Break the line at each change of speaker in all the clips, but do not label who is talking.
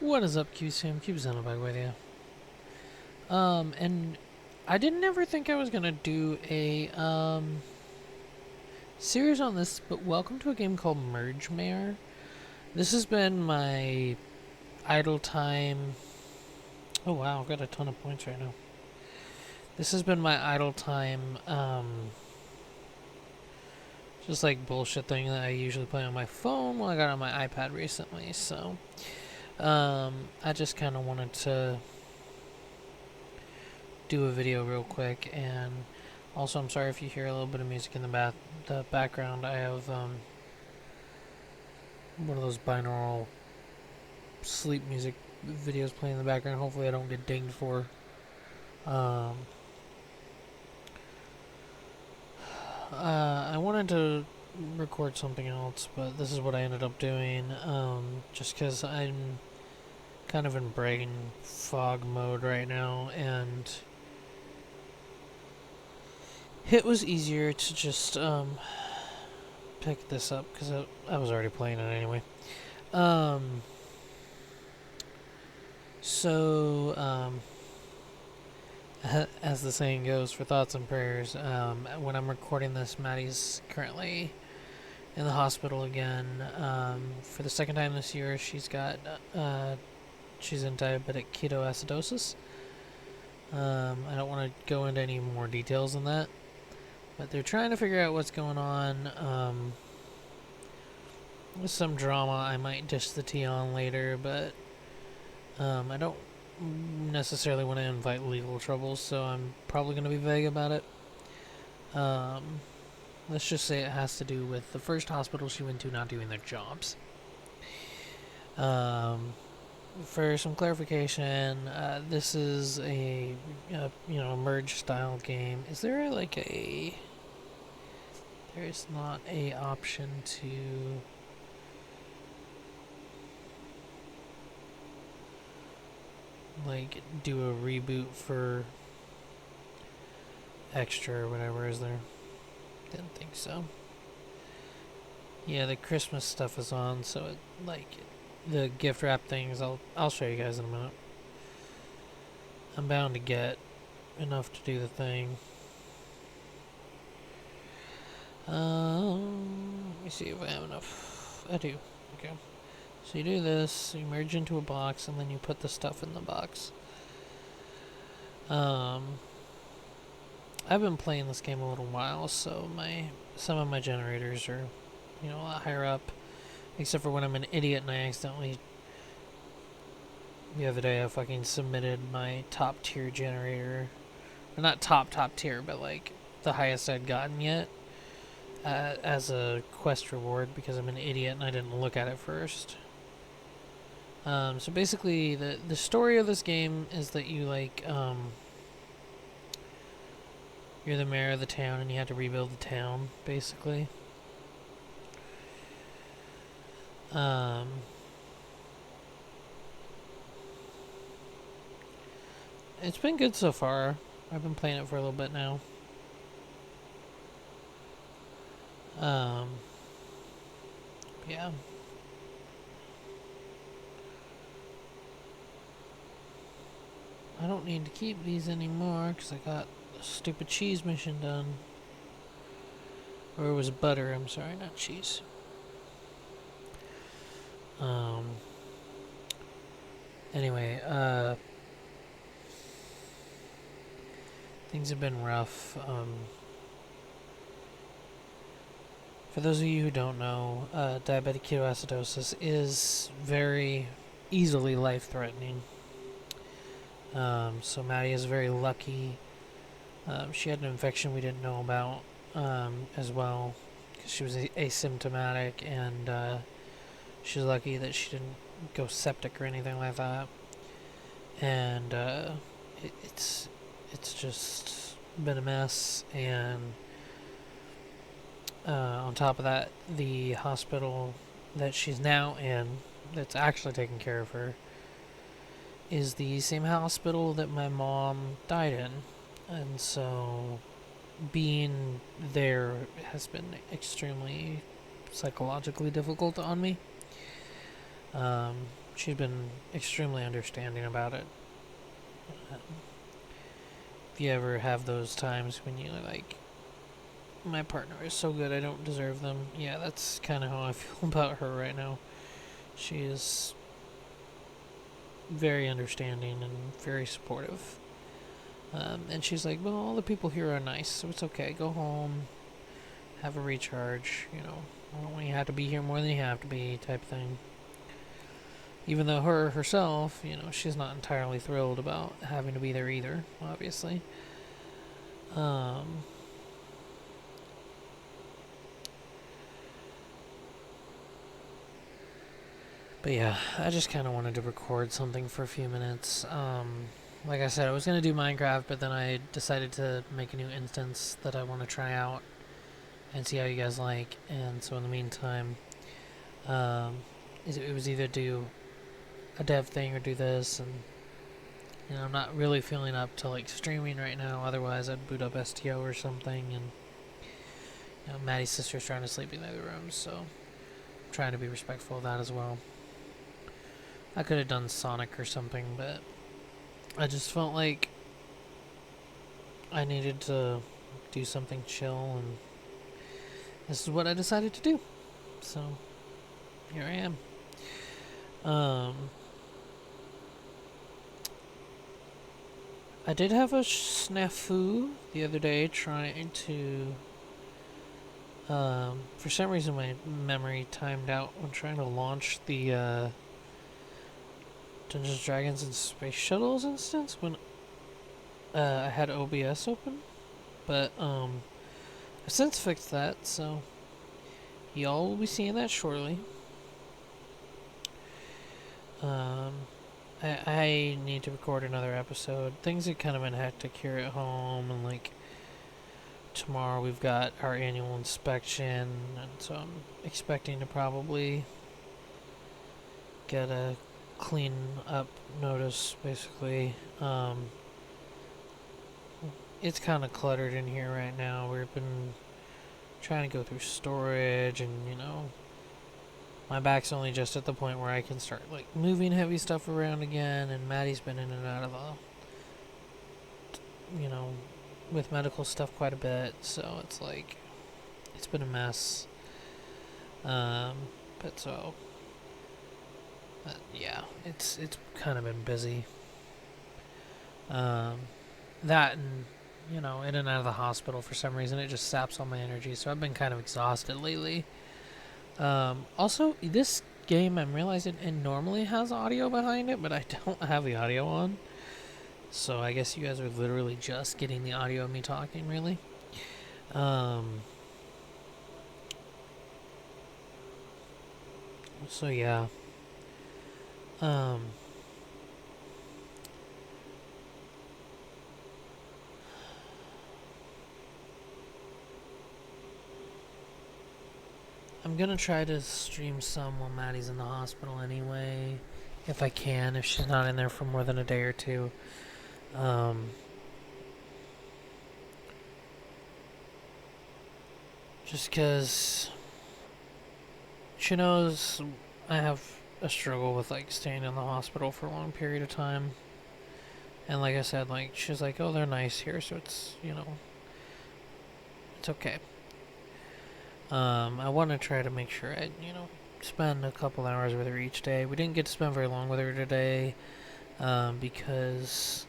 What is up, QSam? QZone back with you. And I didn't ever think I was gonna do a series on this, but welcome to a game called Merge Mare. This has been my idle time. Oh wow, I've got a ton of points right now. This has been my idle time, just like bullshit thing that I usually play on my phone. Well, I got on my iPad recently, so I just kind of wanted to do a video real quick. And also, I'm sorry if you hear a little bit of music in the background. I have one of those binaural sleep music videos playing in the background. Hopefully I don't get dinged for. um, I wanted to record something else, but this is what I ended up doing, just because I'm kind of in brain fog mode right now, and it was easier to just pick this up because I was already playing it anyway. Um, so, as the saying goes, for thoughts and prayers, when I'm recording this, Maddie's currently in the hospital again. For the second time this year, she's in diabetic ketoacidosis. I don't want to go into any more details than that, but they're trying to figure out what's going on. With some drama, I might dish the tea on later, but I don't necessarily want to invite legal troubles, so I'm probably going to be vague about it. Let's just say it has to do with the first hospital she went to not doing their jobs. For some clarification, this is a merge style game. Is there there's not a option to do a reboot for extra or whatever, is there? Didn't think so. Yeah, the Christmas stuff is on, so the gift wrap things, I'll show you guys in a minute. I'm bound to get enough to do the thing. Let me see if I have enough. I do. Okay. So you do this, you merge into a box, and then you put the stuff in the box. I've been playing this game a little while, so some of my generators are, a lot higher up. Except for when I'm an idiot and I accidentally, the other day I fucking submitted my top tier generator. Or not top tier, but the highest I'd gotten yet. As a quest reward because I'm an idiot and I didn't look at it first. So basically, the story of this game is that you're the mayor of the town and you have to rebuild the town, basically. It's been good so far. I've been playing it for a little bit now. Yeah. I don't need to keep these anymore because I got the stupid cheese mission done. Or it was butter, I'm sorry, not cheese. Anyway, things have been rough. For those of you who don't know, diabetic ketoacidosis is very easily life-threatening. So Maddie is very lucky. She had an infection we didn't know about as well, because she was asymptomatic, and she's lucky that she didn't go septic or anything like that. And it's just been a mess. And on top of that, the hospital that she's now in, that's actually taking care of her, is the same hospital that my mom died in. And so being there has been extremely psychologically difficult on me. she's been extremely understanding about it. If you ever have those times when you're like, my partner is so good, I don't deserve them. Yeah, that's kind of how I feel about her right now. She is very understanding and very supportive. And she's like, well, all the people here are nice, so it's okay. Go home, have a recharge. I don't want you to have to be here more than you have to be, type thing. Even though herself, she's not entirely thrilled about having to be there either, obviously. Um, but yeah, I just kind of wanted to record something for a few minutes. Like I said, I was going to do Minecraft, but then I decided to make a new instance that I want to try out and see how you guys like. And so in the meantime, it was either do a dev thing or do this, and I'm not really feeling up to like streaming right now. Otherwise, I'd boot up STO or something. And Maddie's sister's trying to sleep in the other room, so I'm trying to be respectful of that as well. I could have done Sonic or something, but I just felt like I needed to do something chill, and this is what I decided to do. So here I am. I did have a snafu the other day trying to. For some reason, my memory timed out when trying to launch the Dungeons Dragons and Space Shuttles instance when I had OBS open, but I've since fixed that, so y'all will be seeing that shortly. I need to record another episode. Things have kind of been hectic here at home, and like tomorrow we've got our annual inspection, and so I'm expecting to probably get a clean up notice, basically. It's kind of cluttered in here right now. We've been trying to go through storage, and my back's only just at the point where I can start like moving heavy stuff around again, and Maddie's been in and out of with medical stuff quite a bit, so it's like it's been a mess. But yeah, it's kind of been busy. That and in and out of the hospital for some reason, it just saps all my energy, so I've been kind of exhausted lately. Also, this game, I'm realizing it normally has audio behind it, but I don't have the audio on. So I guess you guys are literally just getting the audio of me talking, really. So yeah. I'm gonna try to stream some while Maddie's in the hospital anyway, if I can, if she's not in there for more than a day or two. Just because she knows I have a struggle with like staying in the hospital for a long period of time. And like I said, like she's like, oh, they're nice here, so it's it's okay. I want to try to make sure I spend a couple hours with her each day. We didn't get to spend very long with her today, because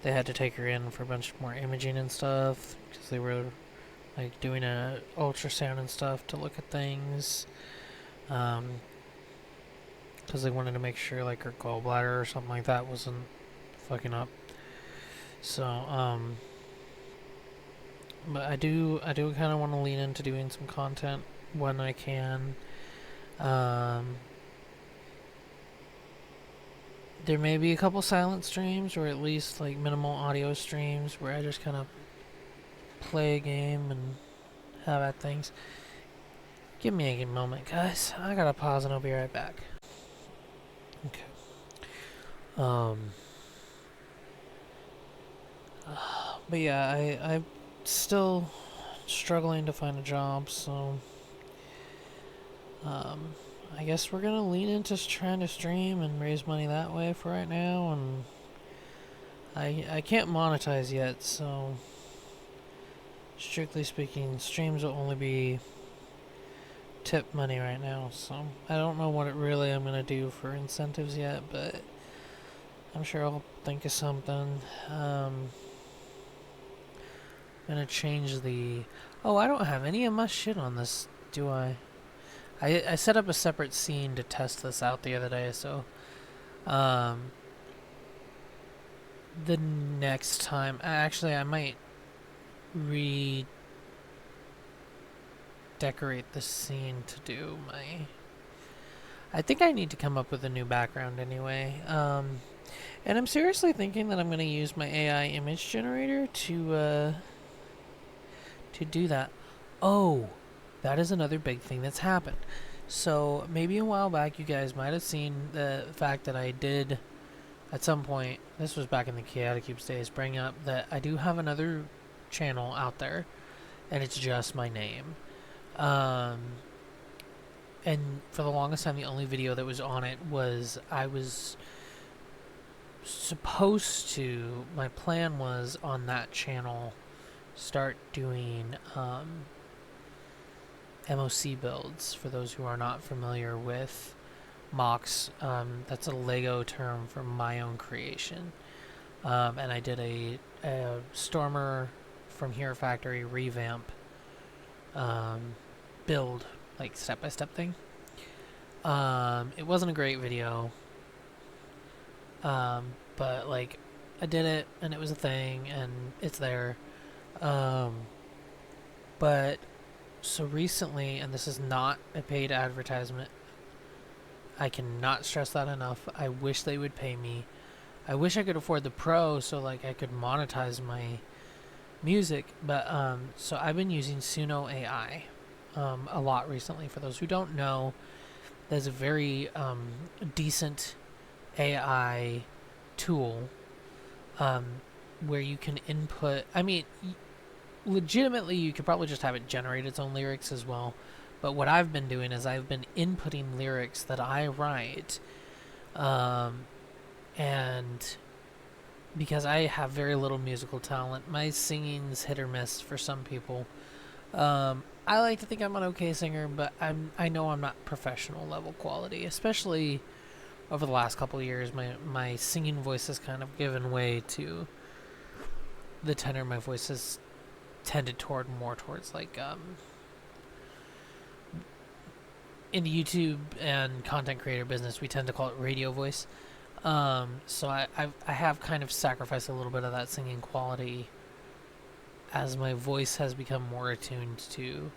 they had to take her in for a bunch more imaging and stuff, because they were like doing a ultrasound and stuff to look at things, because they wanted to make sure like her gallbladder or something like that wasn't fucking up. So but I do kind of want to lean into doing some content when I can. There may be a couple silent streams, or at least like minimal audio streams where I just kind of play a game and have at things. Give me a good moment, guys. I gotta pause and I'll be right back. Okay. But yeah, I'm still struggling to find a job, so I guess we're gonna lean into trying to stream and raise money that way for right now, and I can't monetize yet, so strictly speaking, streams will only be tip money right now, so I don't know what it really I'm gonna do for incentives yet, but I'm sure I'll think of something. Gonna change the... Oh, I don't have any of my shit on this, do I? I set up a separate scene to test this out the other day, so the next time, actually I might redecorate the scene to do my... I think I need to come up with a new background anyway. And I'm seriously thinking that I'm going to use my AI image generator to do that. Oh, that is another big thing that's happened. So maybe a while back you guys might have seen the fact that I did at some point, this was back in the Chaotic Cubes days, bring up that I do have another channel out there, and it's just my name. And for the longest time, the only video that was on it was I was supposed to, my plan was on that channel start doing MOC builds. For those who are not familiar with MOCs, that's a Lego term for my own creation. And I did a Stormer from Hero Factory revamp build, like step-by-step thing. It wasn't a great video, but like I did it and it was a thing and it's there. But so recently, and this is not a paid advertisement, I cannot stress that enough. I wish they would pay me. I wish I could afford the pro so like I could monetize my music, but so I've been using Suno AI a lot recently. For those who don't know, there's a very decent AI tool where you can input, I mean, legitimately you could probably just have it generate its own lyrics as well, but what I've been doing is I've been inputting lyrics that I write, and because I have very little musical talent, my singing's hit or miss for some people. I like to think I'm an okay singer, but I know I'm not professional level quality, especially over the last couple of years. My singing voice has kind of given way to the tenor. My voice has tended more towards like in the YouTube and content creator business, we tend to call it radio voice. So I have kind of sacrificed a little bit of that singing quality as my voice has become more attuned to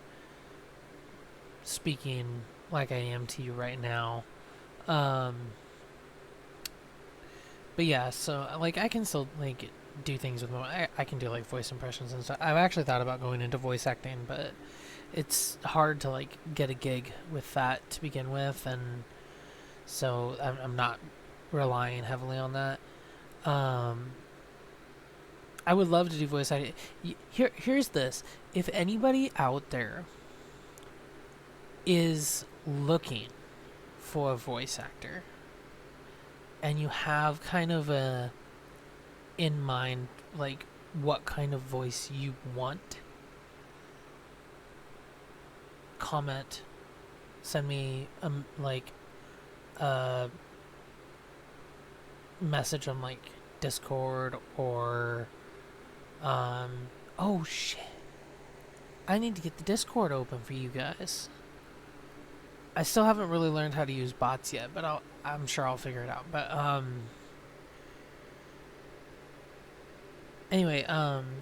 speaking like I am to you right now. But yeah, so like I can still like do things with my, I can do like voice impressions and stuff. I've actually thought about going into voice acting, but it's hard to like get a gig with that to begin with, and so I'm not relying heavily on that. I would love to do voice acting. Here's this: if anybody out there is looking for a voice actor, and you have kind of a in mind like what kind of voice you want, comment, send me a message on like Discord or oh shit, I need to get the Discord open for you guys. I still haven't really learned how to use bots yet, but I'm sure I'll figure it out. But anyway,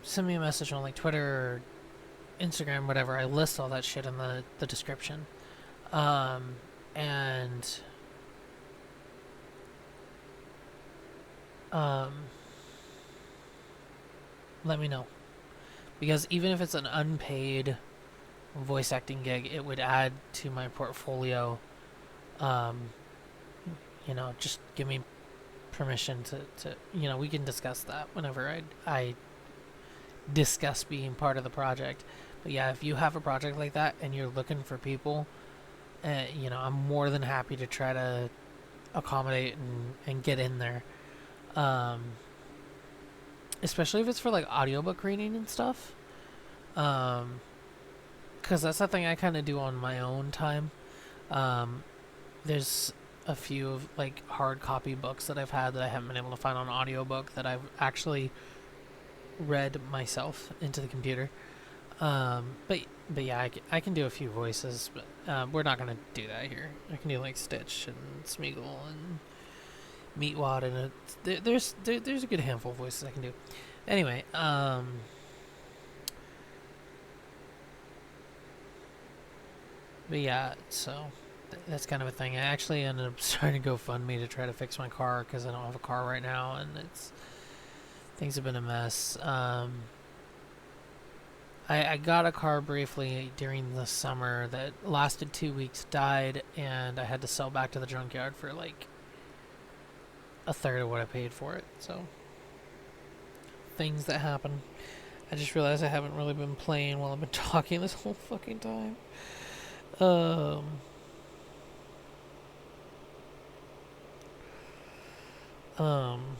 send me a message on like Twitter or Instagram, whatever. I list all that shit in the description. And let me know, because even if it's an unpaid voice acting gig, it would add to my portfolio. Just give me permission to we can discuss that whenever I discuss being part of the project. But yeah, if you have a project like that and you're looking for people, you know, I'm more than happy to try to accommodate and get in there. Um, Especially if it's for like audiobook reading and stuff. Because that's something I kind of do on my own time. Um, there's a few of like hard copy books that I've had that I haven't been able to find on audiobook that I've actually read myself into the computer. But yeah, I can do a few voices, but we're not gonna do that here. I can do like Stitch and Smeagol and Meatwad, and there's a good handful of voices I can do. Anyway, but yeah, so that's kind of a thing. I actually ended up starting to GoFundMe to try to fix my car because I don't have a car right now, and things have been a mess. I got a car briefly during the summer that lasted 2 weeks, died, and I had to sell back to the junkyard for like a third of what I paid for it. So things that happen. I just realized I haven't really been playing while I've been talking this whole fucking time. Um. Um.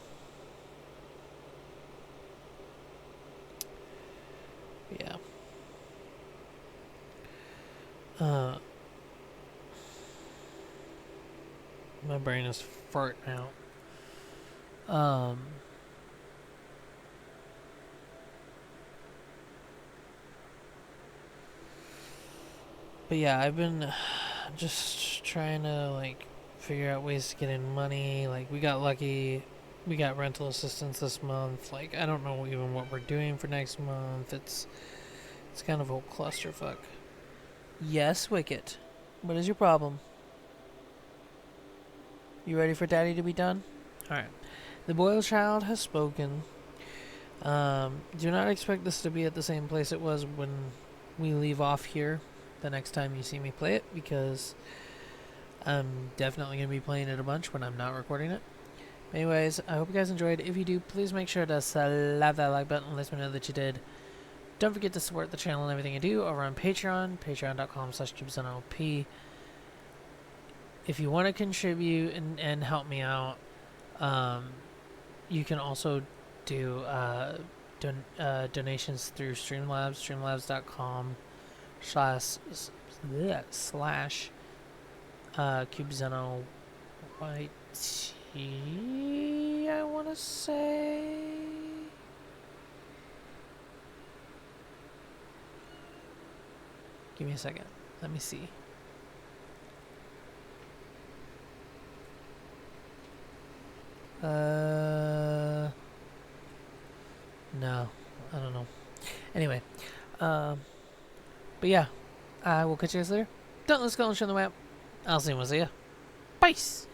Yeah. Uh. My brain is farting out. But yeah, I've been just trying to like figure out ways to get in money. Like we got lucky, we got rental assistance this month. Like I don't know even what we're doing for next month. It's kind of a clusterfuck. Yes, Wicket. What is your problem? You ready for Daddy to be done? All right. The boy child has spoken. Do not expect this to be at the same place it was when we leave off here the next time you see me play it, because I'm definitely going to be playing it a bunch when I'm not recording it. Anyways, I hope you guys enjoyed. If you do, please make sure to slap that like button. Let me know that you did. Don't forget to support the channel and everything I do over on Patreon, patreon.com/CubesOnOP. If you want to contribute and help me out, you can also do donations through Streamlabs, streamlabs.com slash CubeZeno YT, I want to say. Give me a second. Let me see. No, I don't know. Anyway, but yeah, I will catch you guys later. Don't let's go and show the map. I'll see you. Peace.